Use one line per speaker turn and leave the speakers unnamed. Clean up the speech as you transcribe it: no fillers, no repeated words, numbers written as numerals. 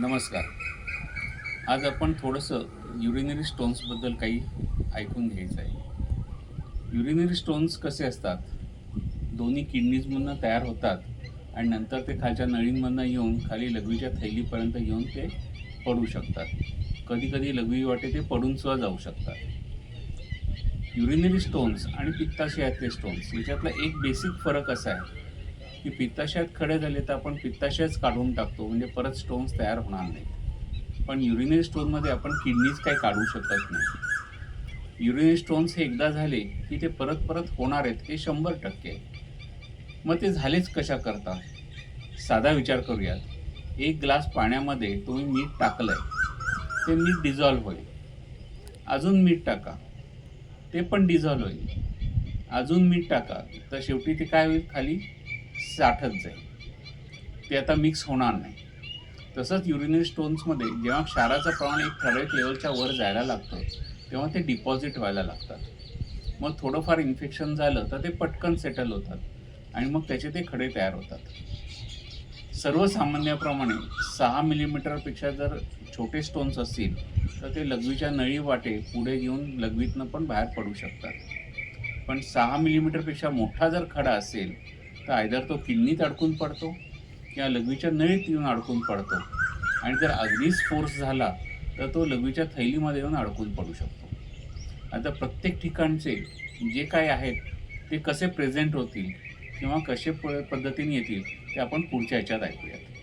नमस्कार. आज आपण थोडंसं युरिनरी स्टोन्सबद्दल काही ऐकून घ्यायचं आहे. युरिनरी स्टोन्स कसे असतात? दोन्ही किडनीजमधनं तयार होतात आणि नंतर ते खालच्या नळींमधनं येऊन खाली लघवीच्या थैलीपर्यंत येऊन ते पडू शकतात. कधी-कधी लघवी वाटे ते पडूनसुद्धा जाऊ शकतात. युरिनरी स्टोन्स आणि पित्ताशयातले स्टोन्स याच्यातला एक बेसिक फरक असा आहे, की पित्ताशयात खडे झाले तर आपण पित्ताशयच काढून टाकतो, म्हणजे परत स्टोन्स तयार होणार नाहीत. पण युरिनरी स्टोनमध्ये आपण किडनीच काही काढू शकत नाही. युरिनरी स्टोन्स हे एकदा झाले, की ते परत-परत होणार आहेत हे 100% आहे. मग ते झालेच कशाकरता? साधा विचार करूयात. 1 ग्लास पाण्यामध्ये तुम्ही मीठ टाकलंय, ते मीठ डिझॉल्व्ह होईल. अजून मीठ टाका, ते पण डिझॉल्व्ह होईल. अजून मीठ टाका, तर शेवटी ते काय होईल? खाली साठत जाईल. ते आता मिक्स होणार नाही. तसंच युरिनरी स्टोन्समध्ये जेव्हा क्षाराचं प्रमाण एक ठराविक लेव्हलच्या वर जायला लागतं, तेव्हा ते डिपॉझिट व्हायला लागतात. मग थोडंफार इन्फेक्शन झालं तर ते पटकन सेटल होतात आणि मग त्याचे ते खडे तयार होतात. सर्वसामान्याप्रमाणे 6 मिलीमीटरपेक्षा जर छोटे स्टोन्स असतील, तर ते लघवीच्या नळी वाटे पुढे येऊन लघवीतनं पण बाहेर पडू शकतात. पण 6 मिलीमीटरपेक्षा मोठा जर खडा असेल, तर आयदर तो किडनीत अडकून पडतो किंवा लघवीच्या नळीत येऊन अडकून पडतो आणि जर अगदीच फोर्स झाला, तर तो लघवीच्या थैलीमध्ये येऊन अडकून पडू शकतो. आता प्रत्येक ठिकाणचे जे काही आहेत, ते कसे प्रेझेंट होतील किंवा कसे पद्धतीने येतील, ते आपण पुढच्या ह्याच्यात ऐकूयात.